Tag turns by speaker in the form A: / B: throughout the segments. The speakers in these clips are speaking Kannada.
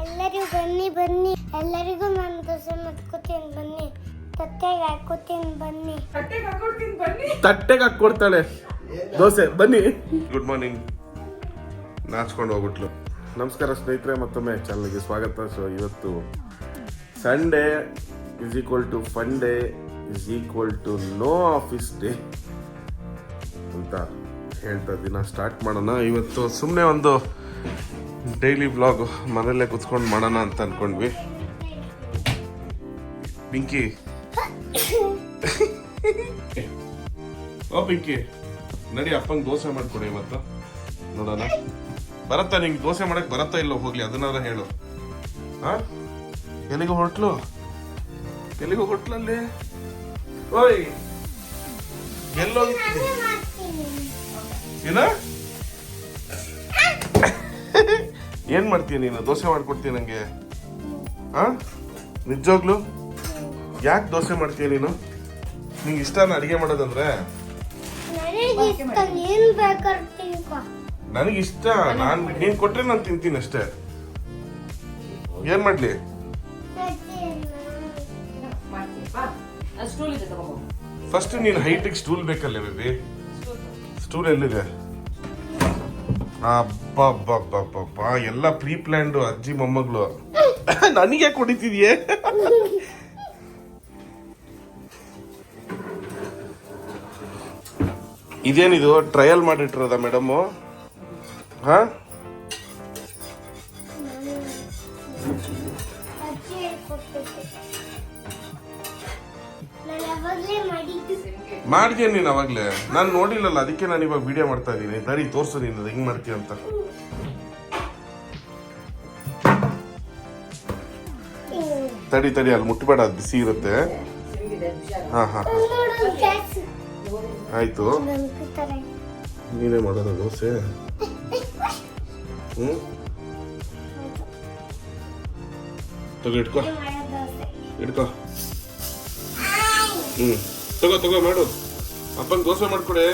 A: ಎಲ್ಲರಿಗೂ ಬನ್ನಿ ಬನ್ನಿ, ಎಲ್ಲರಿಗೂ ನಾನು ದೋಸೆ ಮಾಡ್ಕೊತೀನಿ ಬನ್ನಿ, ತಟ್ಟೆಗೆ ಹಾಕೋತೀನಿ ಬನ್ನಿ,
B: ತಟ್ಟೆಗೆ ಹಾಕೊಡ್ತಾಳೆ ದೋಸೆ ಬನ್ನಿ. Good morning. ನಾಚ್ಕೊಂಡು ಹೋಗ್ಬಿಟ್ಲು. ನಮಸ್ಕಾರ ಸ್ನೇಹಿತರೆ, ಮತ್ತೊಮ್ಮೆ ಚಾನಲ್ಗೆ ಸ್ವಾಗತ. ಸೊ ಇವತ್ತು Sunday is equal to fun day is equal to no office day ಅಂತ ಹೇಳ್ತಾ ದಿನ ಸ್ಟಾರ್ಟ್ ಮಾಡೋಣ. ಇವತ್ತು ಸುಮ್ಮನೆ ಒಂದು ಡೈಲಿ ವ್ಲಾಗ್ ಮನೆಯಲ್ಲೇ ಕುತ್ಕೊಂಡು ಮಾಡೋಣ ಅಂತ ಅನ್ಕೊಂಡ್ವಿ. ಪಿಂಕಿ ಓ ಪಿಂಕಿ, ನಡಿ ಅಪ್ಪಂಗೆ ದೋಸೆ ಮಾಡ್ಕೊಡಿ ಇವತ್ತು ನೋಡೋಣ. ಬರತ್ತಾ ನಿಂಗೆ ದೋಸೆ ಮಾಡಕ್ ಬರತ್ತಾ ಇಲ್ಲೋ? ಹೋಗ್ಲಿ ಅದನ್ನಾರ ಹೇಳು. ಹಾ, ಎಲ್ಲಿಗೂ ಹೊಟ್ಲಲ್ಲಿ ಓಯ್ ಎಲ್ಲೋಗಿದ್ದೀನಿ ಏನ? ಏನ್ ಮಾಡ್ತೀಯ ನೀನು? ದೋಸೆ ಮಾಡ್ಕೊಡ್ತೀಯ ನಂಗೆ? ಹಾ, ನಿಜವಾಗ್ಲು ಯಾಕೆ ದೋಸೆ ಮಾಡ್ತೀಯ ನೀನು? ನಿಂಗೆ ಇಷ್ಟನ ಅಡಿಗೆ ಮಾಡೋದಂದ್ರೆ? ನನಗಿಷ್ಟ. ನೀನ್ ಕೊಟ್ರೆ ನಾನು ತಿಂತೀನಿ ಅಷ್ಟೇ. ಏನ್ ಮಾಡ್ಲಿ? ಫಸ್ಟ್ ನೀನ್ ಹೈಟಿಗೆ ಸ್ಟೂಲ್ ಬೇಕಲ್ಲೇ ಬೇಬಿ? ಸ್ಟೂಲ್ ಎಲ್ಲಿದೆ? ಅಬ್ಬಬ್ಬಬ್ಬಬ್ಬ, ಎಲ್ಲ ಪ್ರೀ ಪ್ಲಾನ್ಡ್ ಅಜ್ಜಿ ಮೊಮ್ಮಗಳು. ನನಗೆ ಕುಡಿತಿದ್ಯೆ? ಇದೇನಿದು ಟ್ರಯಲ್ ಮಾಡಿಟ್ಟಿರೋದ ಮೇಡಮ್? ಹಾ, ಮಾಡಿದ್ಯಾ ನೀನ್ ಅವಾಗ್ಲೇ? ನಾನು ನೋಡಿಲ್ಲಲ್ಲ, ಅದಕ್ಕೆ ನಾನು ಇವಾಗ ವಿಡಿಯೋ ಮಾಡ್ತಾ ಇದೀನಿ. ಸರಿ ತೋರ್ಸು ನೀನು ಹೆಂಗ್ ಮಾಡ್ತೀಯ ಅಂತ. ತಡಿ ಅಲ್ಲಿ ಮುಟ್ಬೇಡ, ಅದು ಬಿಸಿ ಇರುತ್ತೆ. ಹಾ ಹಾ ಆಯ್ತು. ನೀನೇ ಮಾಡೋದ ದೋಸೆ? ತಗೋ ಇಟ್ಕೋ. ತಗೋ ಮಾಡು. ಅಪ್ಪನ ದೋಸೆ ಮಾಡ್ಕೊಡೆ.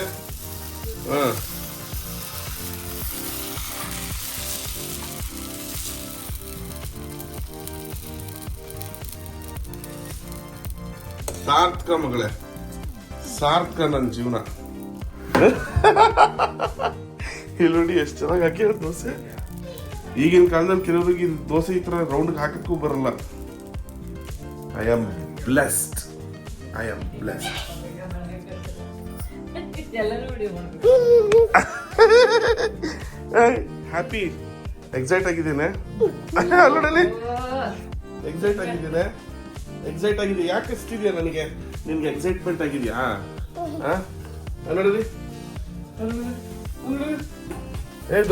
B: ಹಾ, ಸಾರ್ಥಕ ಮಗಳೇ, ಸಾರ್ಥಕ ನನ್ನ ಜೀವನ. ಇಲ್ಲಿ ನೋಡಿ ಎಷ್ಟು ಚೆನ್ನಾಗಿ ಹಾಕಿರೋ ದೋಸೆ. ಈಗಿನ ಕಾಲದಲ್ಲಿ ಕೆಲವರಿಗೆ ದೋಸೆ ಈ ತರ ರೌಂಡ್ ಹಾಕಕ್ಕೂ ಬರಲ್ಲ. I am blessed. Happy, excite ಆಗಿದ್ದೇನೆ. ಅಲ್ಲೋಡಲಿ, ಎಕ್ಸೈಟ್ ಆಗಿದೆ. ಯಾಕೆ ಅಷ್ಟಿದ್ಯಾ ನನಗೆ? ನಿನ್ಗೆ ಎಕ್ಸೈಟ್ಮೆಂಟ್ ಆಗಿದ್ಯಾ? ನೋಡಲಿ,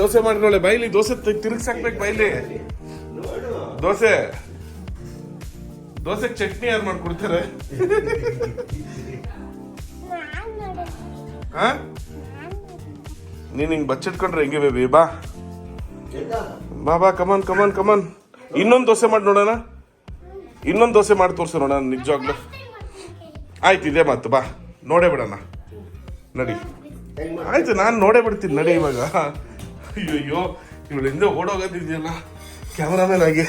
B: ದೋಸೆ ಮಾಡ್ಕೊಳ್ಳೆ. ಬೈಲಿ ದೋಸೆ ತಿರುಗಿಸಾಕ್ಬೇಕು. ಬೈಲಿ ದೋಸೆ ಚಟ್ನಿ ಯಾರು ಮಾಡ್ಕೊಡ್ತಾರೆ? ನೀನ್ ಹಿಂಗ್ ಬಚ್ಚಿಟ್ಕೊಂಡ್ರೆ ಹೆಂಗೆ ಬೇಬಿ? ಬಾ ಕಮಾನ್. ಇನ್ನೊಂದು ದೋಸೆ ಮಾಡಿ ನೋಡೋಣ. ಇನ್ನೊಂದು ದೋಸೆ ಮಾಡಿ ತೋರ್ಸು ನೋಡೋಣ. ನಿಜವಾಗ್ಲು ಆಯ್ತು, ಇದೇ ಮಾತು. ಬಾ ನೋಡೇ ಬಿಡೋಣ. ನಡಿ. ಆಯ್ತು, ನಾನು ನೋಡೇ ಬಿಡ್ತೀನಿ. ನಡಿ ಇವಾಗ. ಅಯ್ಯೋ, ಇವಳಿಂದ ಓಡೋಗೋದಿದೆಯಲ್ಲ ಕ್ಯಾಮ್ರಾಮನ್ ಆಗಿ.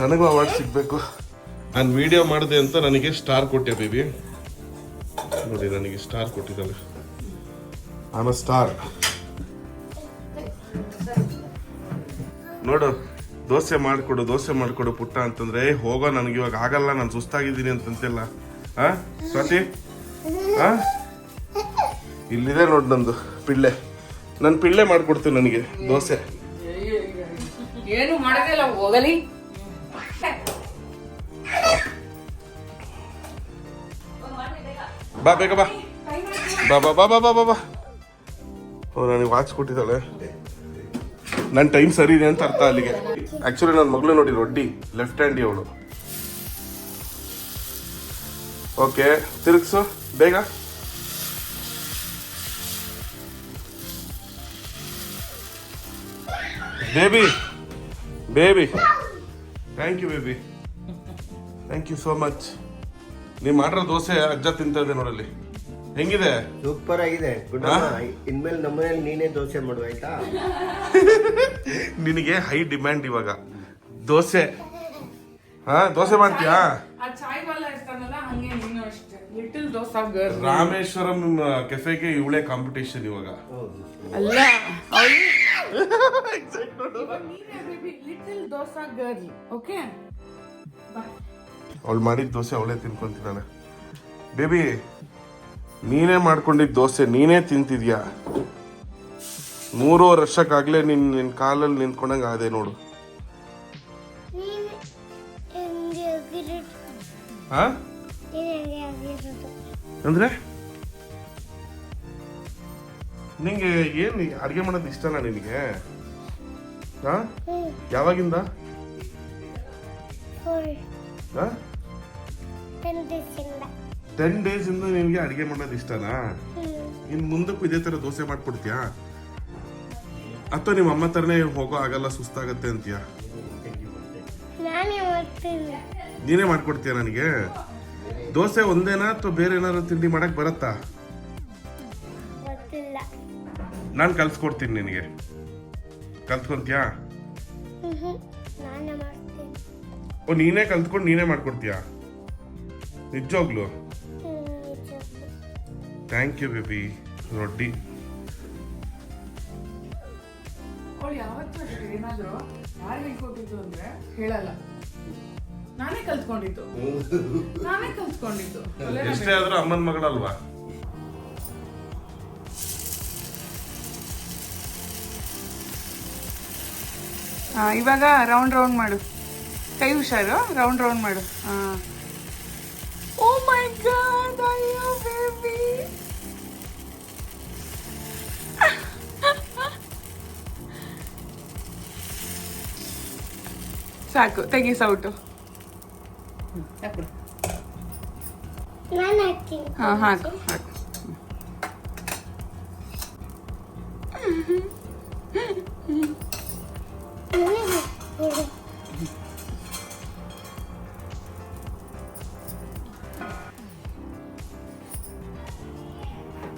B: ನನಗೂ ಅವಾರ್ಡ್ ಸಿಗ್ಬೇಕು. ನಾನು ವಿಡಿಯೋ ಮಾಡಿದೆ ಅಂತ ನನಗೆ ಸ್ಟಾರ್ ಕೊಟ್ಟೆ ಬೇಬಿ. ನೋಡಿ, ನನಗೆ ಸ್ಟಾರ್ ಕೊಟ್ಟಿದ್ದಾಳೆ. I am a star. ನೋಡು, ದೋಸೆ ಮಾಡಿಕೊಡು ಪುಟ್ಟ ಅಂತಂದ್ರೆ ಹೋಗೋ. ನನಗೆ ಇವಾಗ ಆಗಲ್ಲ, ನಾನು ಸುಸ್ತಾಗಿದ್ದೀನಿ ಅಂತಂತೆಲ್ಲ. ಸ್ವಾತಿ, ಇಲ್ಲಿದೆ ನೋಡು ನಂದು ಪಿಳ್ಳೆ. ನನ್ನ ಪಿಳ್ಳೆ ಮಾಡ್ಕೊಡ್ತೀನಿ ನನಗೆ ದೋಸೆ.
C: ಏನು ಮಾಡೋದಿಲ್ಲ, ಹೋಗಲಿ.
B: ಬಾ ಬೇಗ ಬಾ. ನನಗೆ ವಾಚ್ ಕೊಟ್ಟಿದ್ದಾಳೆ. ನನ್ನ ಟೈಮ್ ಸರಿ ಇದೆ ಅಂತ ಅರ್ಥ ಅಲ್ಲಿಗೆ. ಆಕ್ಚುಲಿ ನನ್ನ ಮಗಳು ನೋಡಿ, ರೊಡ್ಡಿ, ಲೆಫ್ಟ್ ಹ್ಯಾಂಡಿ ಅವಳು. ಓಕೆ, ತಿರುಗ್ಸು ಬೇಗ. Baby thank you baby, thank you so much. ನೀವು ಮಾಡಿರೋ ದೋಸೆ ಅಜ್ಜ ತಿಂತಾ ಇದೆ ನೋಡಲ್ಲಿ. ಹೆಂಗಿದೆ?
D: ಸೂಪರ್ ಆಗಿದೆ. ಇನ್ಮೇಲೆ ನಮ್ಮನೇಲಿ ನೀನೇ ದೋಸೆ ಮಾಡು ಆಯ್ತಾ?
B: ನಿನಗೆ ಹೈ ಡಿಮ್ಯಾಂಡ್ ಇವಾಗ. ದೋಸೆ ದೋಸೆ ಮಾಡ್ತೀಯಾ?
C: ಆ ಚಾಯ್ ವಾಲ ಇರ್ತಾನಲ್ಲ ಹಂಗೆ ನೀನು ಅಷ್ಟೇ ಲಿಟಲ್ ದೋಸಾ ಗರ್ಲ್.
B: ರಾಮೇಶ್ವರಂ ಕೆಫೆಗೆ ಇವಳೇ ಕಾಂಪಿಟೇಷನ್ ಇವಾಗ.
C: ಅಲ್ಲ ಲಿಟಲ್ ದೋಸಾ ಗರ್ಲ್. ಓಕೆ
B: ಅವಳು ಮಾಡಿದ ದೋಸೆ ಅವಳೇ ತಿನ್ಕೊಂತಿದ್ದಾಳೆ. ಬೇಬಿ ನೀನೇ ಮಾಡ್ಕೊಂಡಿದ್ದ ದೋಸೆ ನೀನೇ ತಿಂತಿದ್ಯಾ. 3 ವರ್ಷಕ್ಕಾಗ್ಲೇ ನಿನ್ನ ಕಾಲಲ್ಲಿ ನಿಂತ್ಕೊಂಡಂಗೆ ಆದೆ ನೋಡು.
A: ನೀನು ಹೆಂಗೆ ಆಗಿರೋದು?
B: ಹಾ
A: ನೀನು ಹೆಂಗೆ ಆಗಿರೋದು?
B: ಅಂದ್ರೆ ನಿಂಗೆ ಏನು ಅಡುಗೆ ಮಾಡೋದು ಇಷ್ಟನಾ ನಿನಗೆ? ಹಾ ಯಾವಾಗಿಂದ? 10 days ಇಂದ ನಿನಗೆ ಅಡುಗೆ ಮಾಡೋದು ಇಷ್ಟನಾ? ಇನ್ನು ಮುಂದಕ್ಕೂ ಇದೇ ಥರ ದೋಸೆ ಮಾಡ್ಕೊಡ್ತೀಯಾ ಅಥವಾ ನಿಮ್ಮ ಅಮ್ಮ ಥರನೇ ಹೋಗೋ ಆಗಲ್ಲ ಸುಸ್ತಾಗತ್ತೆ ಅಂತೀಯ?
A: ನಾನೇ ಮಾಡ್ತೀನಿ.
B: ನೀನೇ ಮಾಡ್ಕೊಡ್ತೀಯ ನನಗೆ? ದೋಸೆ ಒಂದೇನಾ ಅಥವಾ ಬೇರೆ ಏನಾದ್ರು ತಿಂಡಿ ಮಾಡಕ್ ಬರತ್ತಾ?
A: ಗೊತ್ತಿಲ್ಲ.
B: ನಾನು ಕಲ್ಸ್ಕೊಡ್ತೀನಿ ನಿನಗೆ. ಕಲ್ತ್ಕೊಂತೀಯಾ?
A: ನಾನೇ ಮಾಡ್ತೀನಿ.
B: ಓ ನೀನೇ ಕಲ್ತ್ಕೊಂಡು ನೀನೇ ಮಾಡ್ಕೊಡ್ತೀಯಾ? ನಿಜವಾಗ್ಲು? Thank you baby. ರೊಟ್ಟಿ
C: ಅವಳು ಯಾವತ್ತೂ ಅಷ್ಟೇ ಏನಾದ್ರು ಯಾರು ಹೇಳ್ಕೊಟ್ಟಿದ್ದು ಅಂದ್ರೆ ಹೇಳಲ್ಲ. ನಾನೇ ಕಲ್ತ್ಕೊಂಡಿದ್ದು.
B: ಎಷ್ಟೇ ಆದ್ರೂ ಅಮ್ಮನ ಮಗಳಲ್ವಾ?
C: ಇವಾಗ ರೌಂಡ್ ರೌಂಡ್ ಮಾಡು. ಕೈ ಹುಷಾರು. ರೌಂಡ್ ರೌಂಡ್ ಮಾಡು. ಓ ಮೈ ಗಾಡ್, ಅಯ್ಯೋ ಬೇಬಿ. ಸಾಕು, ತೆಗಿ ಸೌಟು.
A: ನಾನು ಹಾಕ್ತೀನಿ.
C: ಹಾಕು.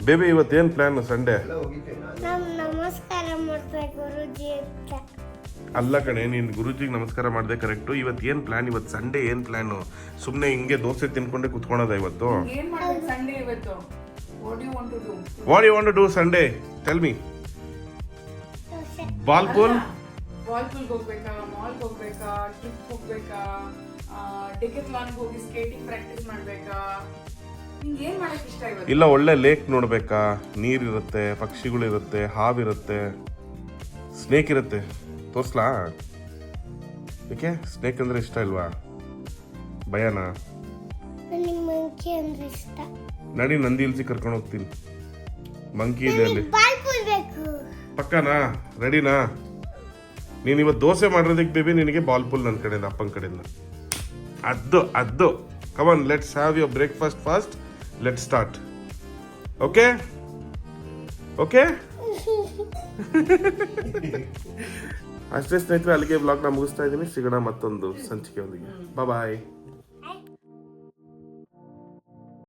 B: ಬೇಬಿ ಇವತ್ತೇನು ಪ್ಲಾನ್? ಸಂಡೇ
A: ನಾವು ನಮಸ್ಕಾರ ಮಾಡ್ಬೇಕು ಗುರುಜಿ ಅಂತ.
B: ಅಲ್ಲ ಕಣೆ, ನೀನು ಗುರುಜಿಗೆ ನಮಸ್ಕಾರ ಮಾಡಿದೆ ಕರೆಕ್ಟು. ಇವತ್ತು ಏನು ಪ್ಲಾನ್? ಇವತ್ತು ಸಂಡೇ ಏನು ಪ್ಲಾನು? ಸುಮ್ಮನೆ ಹಿಂಗೆ ದೋಸೆ ತಿನ್ಕೊಂಡೆ ಕುತ್ಕೊಳೋದ ಇವತ್ತು?
C: ಏನ್ ಮಾಡ್ಬೇಕು ಸಂಡೇ ಇವತ್ತು? What you want to do?
B: What you want to do Sunday? Tell me. Ball pool
C: ಹೋಗ್ಬೇಕಾ? ಮಾಲ್ ಹೋಗ್ಬೇಕಾ? ಟ್ರಿಪ್ ಹೋಗ್ಬೇಕಾ? ಡೆಕೆಥ್ಲಾನ್ಗೆ ಹೋಗಿ ಸ್ಕೇಟಿಂಗ್ ಪ್ರಾಕ್ಟೀಸ್ ಮಾಡ್ಬೇಕಾ? ನಿಂಗೆ ಏನ್ ಮಾಡಕ್ ಇಷ್ಟ ಇವತ್ತು?
B: ಇಲ್ಲ ಒಳ್ಳೆ ಲೇಕ್ ನೋಡ್ಬೇಕಾ? ನೀರಿರುತ್ತೆ, ಪಕ್ಷಿಗಳಿರುತ್ತೆ, ಹಾವಿರುತ್ತೆ, ಸ್ನೇಕ್ ಇರುತ್ತೆ. ತೋರ್ಸ್ಲಾ? ಏಕೆ ಸ್ನೇಕ್ ಅಂದ್ರೆ ಇಷ್ಟ ಇಲ್ವಾ? ಭಯನಾ?
A: ನನಗೆ ಮಂಕಿ ಅಂದ್ರೆ ಇಷ್ಟ.
B: ನಡಿ ನಂದಿ ಹಿಲ್ಸಿಗೆ ಕರ್ಕೊಂಡು ಹೋಗ್ತೀನಿ. ಮಂಕಿ ಇದೆ ಅಲ್ಲಿ.
A: ಬಾಲ್ ಪೂಲ್ ಬೇಕು.
B: ಪಕ್ಕನಾ? ರೆಡಿನಾ? ನೀನು ಇವತ್ತು ದೋಸೆ ಮಾಡಿರೋದಕ್ಕೆ ಬೇಬಿ ನಿನಗೆ ಬಾಲ್ ಪೂಲ್ ನನ್ನ ಕಡೆಯಿಂದ, ಅಪ್ಪನ ಕಡೆಯಿಂದ. ಅದು come on, let's have your breakfast fast. Let's start. Okay ಅಷ್ಟೇ ಸ್ನೇಹಿತರೆ, ಅಲ್ಲಿಗೆ ವ್ಲಾಗ್ನ ಮುಗಿಸ್ತಾ ಇದ್ದೀನಿ. ಸಿಗೋಣ ಮತ್ತೊಂದು ಸಂಚಿಕೆಯೊಂದಿಗೆ. ಬಾಯ್.